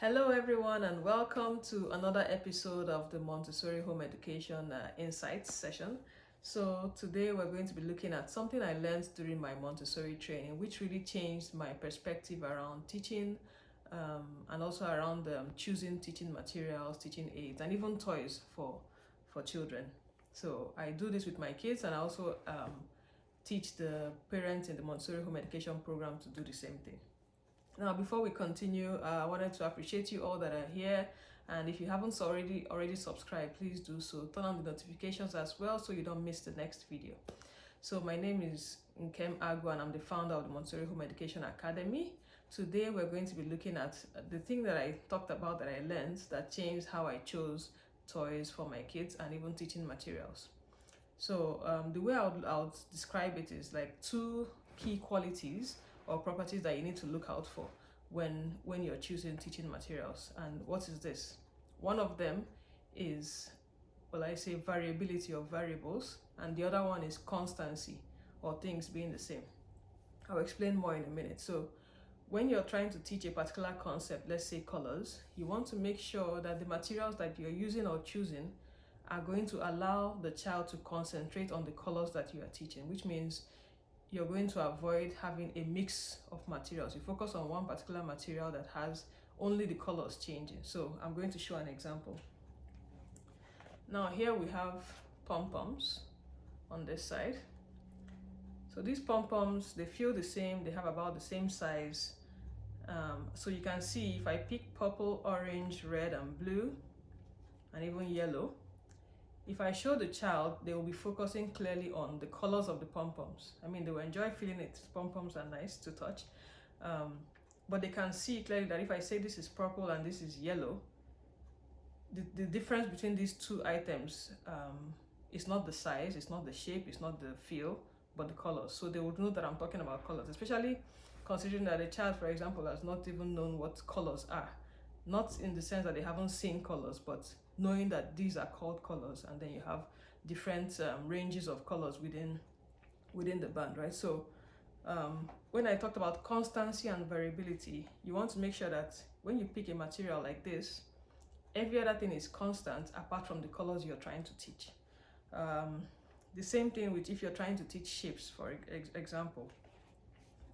Hello everyone and welcome to another episode of the Montessori Home Education Insights session. So today we're going to be looking at something I learned during my Montessori training, which really changed my perspective around teaching and also around choosing teaching materials, teaching aids, and even toys for children. So I do this with my kids, and I also teach the parents in the Montessori Home Education program to do the same thing. Now, before we continue, I wanted to appreciate you all that are here. And if you haven't already subscribed, please do so. Turn on the notifications as well so you don't miss the next video. So my name is Nkem Agua and I'm the founder of the Montessori Home Education Academy. Today we're going to be looking at the thing that I talked about that I learned that changed how I chose toys for my kids and even teaching materials. So the way I would describe it is like two key qualities or properties that you need to look out for when you're choosing teaching materials. And what is this? One of them is, well, I say variability of variables, and the other one is constancy or things being the same. I'll explain more in a minute. So when you're trying to teach a particular concept, let's say colors, you want to make sure that the materials that you're using or choosing are going to allow the child to concentrate on the colors that you are teaching, which means you're going to avoid having a mix of materials. You focus on one particular material that has only the colors changing. So I'm going to show an example. Now here we have pom-poms on this side. So these pom-poms, they feel the same, they have about the same size. So you can see if I pick purple, orange, red, and blue, and even yellow, if I show the child, they will be focusing clearly on the colors of the pom-poms. I mean, they will enjoy feeling it. Pom-poms are nice to touch. But they can see clearly that if I say this is purple and this is yellow, the difference between these two items is not the size, it's not the shape, it's not the feel, but the colors. So they would know that I'm talking about colors, especially considering that a child, for example, has not even known what colors are. Not in the sense that they haven't seen colors, but knowing that these are called colors, and then you have different ranges of colors within the band, right? So when I talked about constancy and variability, you want to make sure that when you pick a material like this, every other thing is constant apart from the colors you're trying to teach. The same thing with if you're trying to teach shapes, for example.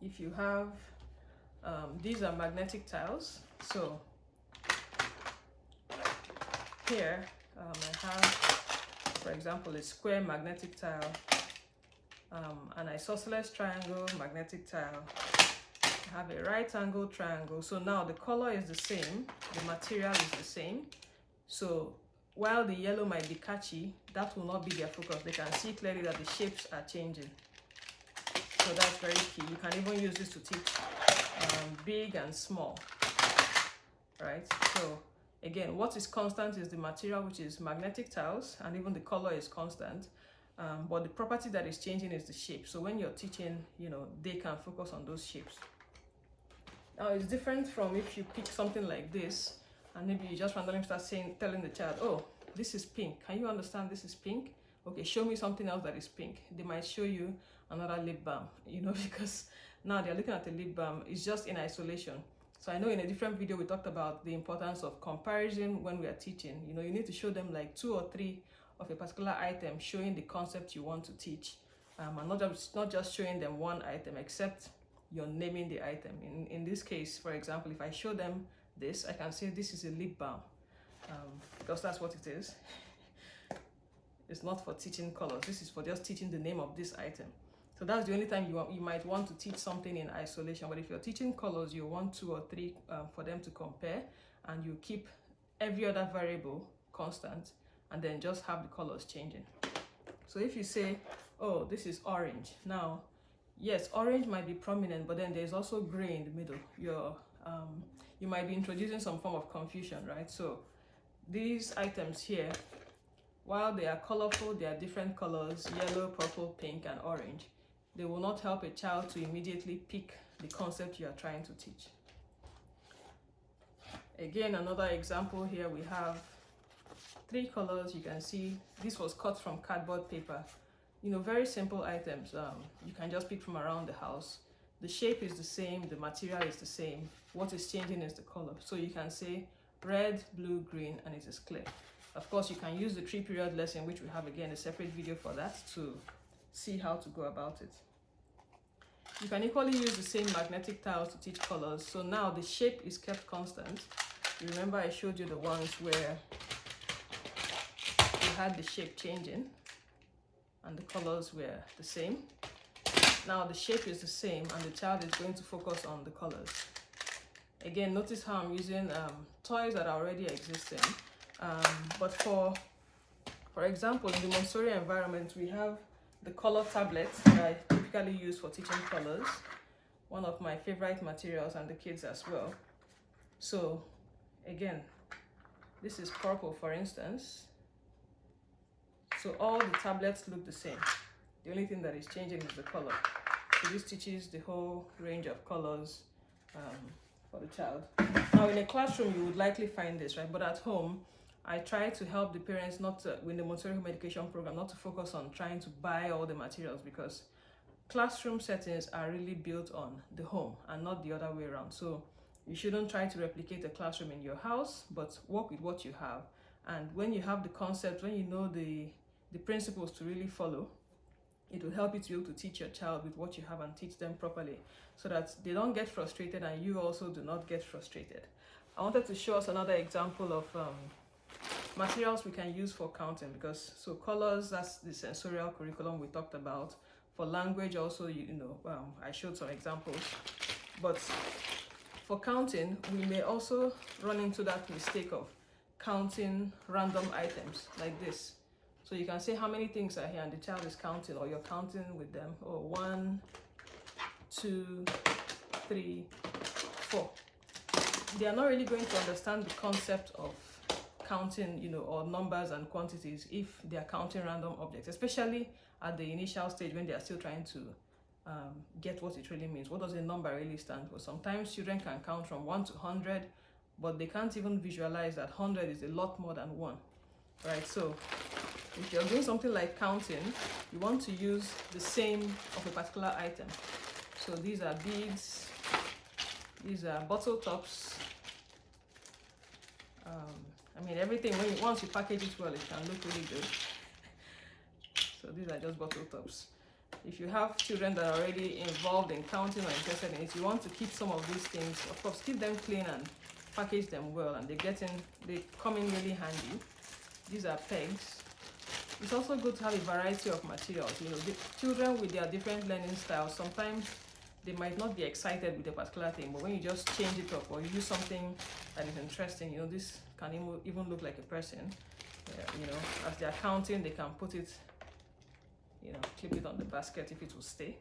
If you have, these are magnetic tiles. So here I have, for example, a square magnetic tile, an isosceles triangle magnetic tile. I have a right angle triangle. So now the color is the same, the material is the same. So while the yellow might be catchy, that will not be their focus. They can see clearly that the shapes are changing. So that's very key. You can even use this to teach big and small, right? So again, what is constant is the material, which is magnetic tiles, and even the color is constant. But the property that is changing is the shape. So when you're teaching, they can focus on those shapes. Now it's different from if you pick something like this, and maybe you just randomly start telling the child, oh, this is pink. Can you understand this is pink? Okay, show me something else that is pink. They might show you another lip balm, because now they're looking at the lip balm. It's just in isolation. So I know in a different video we talked about the importance of comparison when we are teaching. You need to show them like 2 or 3 of a particular item, showing the concept you want to teach, and not just showing them one item, except you're naming the item. In this case, for example, if I show them this, I can say this is a lip balm, because that's what it is. It's not for teaching colors. This is for just teaching the name of this item. So that's the only time you might want to teach something in isolation. But if you're teaching colors, you want 2 or 3 for them to compare, and you keep every other variable constant, and then just have the colors changing. So if you say, oh, this is orange. Now, yes, orange might be prominent, but then there's also gray in the middle. You might be introducing some form of confusion, right? So these items here, while they are colorful, they are different colors, yellow, purple, pink, and orange. They will not help a child to immediately pick the concept you are trying to teach. Again, another example here, we have 3 colors. You can see this was cut from cardboard paper. Very simple items. You can just pick from around the house. the shape is the same, the material is the same. What is changing is the color. So you can say red, blue, green, and it is clear. Of course, you can use the 3-period lesson, which we have again a separate video for that, to see how to go about it. You can equally use the same magnetic tiles to teach colors. So now the shape is kept constant. You remember I showed you the ones where you had the shape changing and the colors were the same. Now the shape is the same and the child is going to focus on the colors. Again, notice how I'm using toys that are already existing. But for example, in the Montessori environment, we have the color tablets that I typically use for teaching colors. One of my favorite materials, and the kids as well. So again, this is purple, for instance. So all the tablets look the same. The only thing that is changing is the color. So this teaches the whole range of colors for the child. Now in a classroom, you would likely find this, right? But at home, I try to help the parents with the Montessori home education program, not to focus on trying to buy all the materials, because classroom settings are really built on the home and not the other way around. So you shouldn't try to replicate a classroom in your house, but work with what you have. And when you have the concept, when you know the principles to really follow, it will help you to be able to teach your child with what you have and teach them properly, so that they don't get frustrated and you also do not get frustrated. I wanted to show us another example of materials we can use for counting, because so colors, that's the sensorial curriculum we talked about. For language also, I showed some examples. But for counting, we may also run into that mistake of counting random items like this. So you can say how many things are here and the child is counting, or you're counting with them. Oh, 1, 2, 3, 4. They are not really going to understand the concept of counting, or numbers and quantities if they are counting random objects, especially at the initial stage when they are still trying to get what it really means. What does a number really stand for? Sometimes children can count from 1 to 100, but they can't even visualize that 100 is a lot more than 1, right? So if you're doing something like counting, you want to use the same of a particular item. So these are beads, these are bottle tops. Everything, once you package it well, it can look really good. So these are just bottle tops. If you have children that are already involved in counting or interested in it, you want to keep some of these things, of course, keep them clean and package them well, and they come in really handy. These are pegs. It's also good to have a variety of materials. The children with their different learning styles, sometimes they might not be excited with a particular thing, but when you just change it up or you use something that is interesting, this can even look like a person. As they're counting, they can put it, clip it on the basket if it will stay.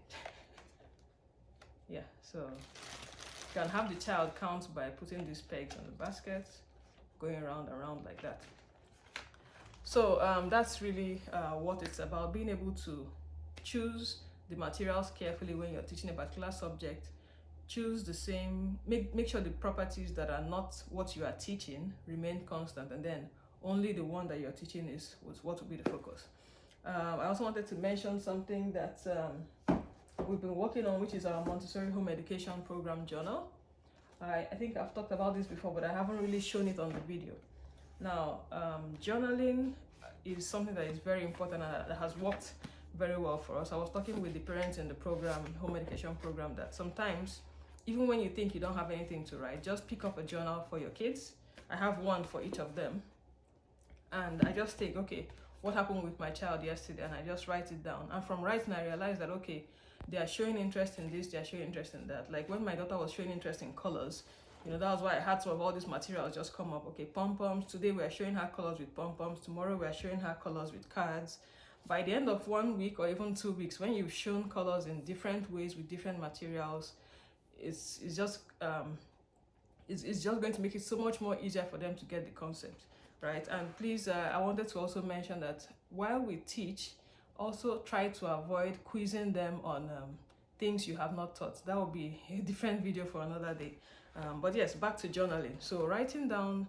Yeah, so you can have the child count by putting these pegs on the basket, going around and around like that. So that's really what it's about, being able to choose the materials carefully when you're teaching a particular subject. Choose the same, make sure the properties that are not what you are teaching remain constant, and then only the one that you're teaching is what will be the focus. I also wanted to mention something that we've been working on, which is our Montessori home education program journal. I think I've talked about this before, but I haven't really shown it on the video. Now, journaling is something that is very important and that has worked very well for us. I was talking with the parents in the home education program, that sometimes, even when you think you don't have anything to write, just pick up a journal for your kids. I have one for each of them. And I just think, okay, what happened with my child yesterday? And I just write it down. And from writing, I realized that, okay, they are showing interest in this, they are showing interest in that. Like when my daughter was showing interest in colors, that was why I had some of all these materials just come up. Okay, pom-poms. Today we are showing her colors with pom-poms. Tomorrow we are showing her colors with cards. By the end of 1 week or even 2 weeks, when you've shown colors in different ways with different materials, it's just going to make it so much more easier for them to get the concept, right? And please, I wanted to also mention that while we teach, also try to avoid quizzing them on things you have not taught. That will be a different video for another day. But yes, back to journaling. So writing down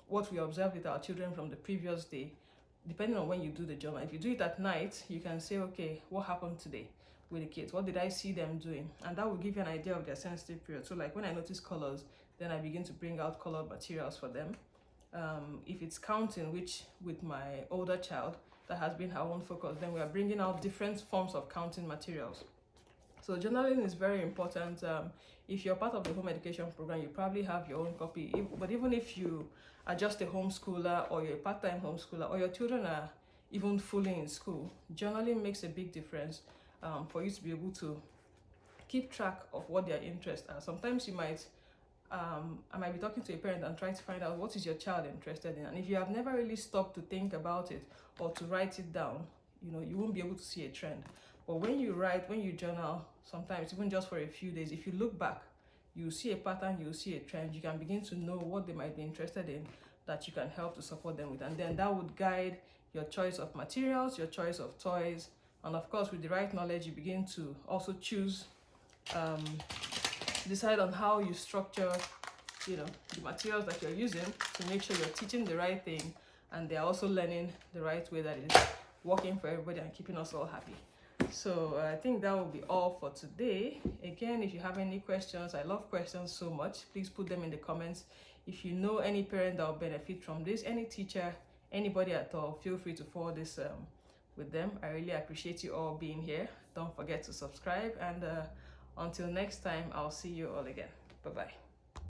what we observed with our children from the previous day, depending on when you do the journal. If you do it at night, you can say, okay, what happened today? with the kids? What did I see them doing? And that will give you an idea of their sensitive period. So like when I notice colors, then I begin to bring out colored materials for them. If it's counting, which with my older child, that has been her own focus, then we are bringing out different forms of counting materials. So journaling is very important. If you're part of the home education program, you probably have your own copy. But even if you are just a homeschooler, or you're a part-time homeschooler, or your children are even fully in school, journaling makes a big difference for you to be able to keep track of what their interests are. Sometimes you might I might be talking to a parent and trying to find out what is your child interested in, and if you have never really stopped to think about it or to write it down, you won't be able to see a trend. But when you write, when you journal, sometimes even just for a few days, if you look back, you see a pattern, you see a trend, you can begin to know what they might be interested in that you can help to support them with, and then that would guide your choice of materials, your choice of toys, and of course with the right knowledge you begin to also choose decide on how you structure the materials that you're using to make sure you're teaching the right thing and they're also learning the right way that is working for everybody and keeping us all happy. So I think that will be all for today. Again, if you have any questions, I love questions so much, please put them in the comments. If you know any parent that will benefit from this, any teacher, anybody at all, feel free to forward this with them. I really appreciate you all being here. Don't forget to subscribe, and until next time, I'll see you all again. Bye-bye.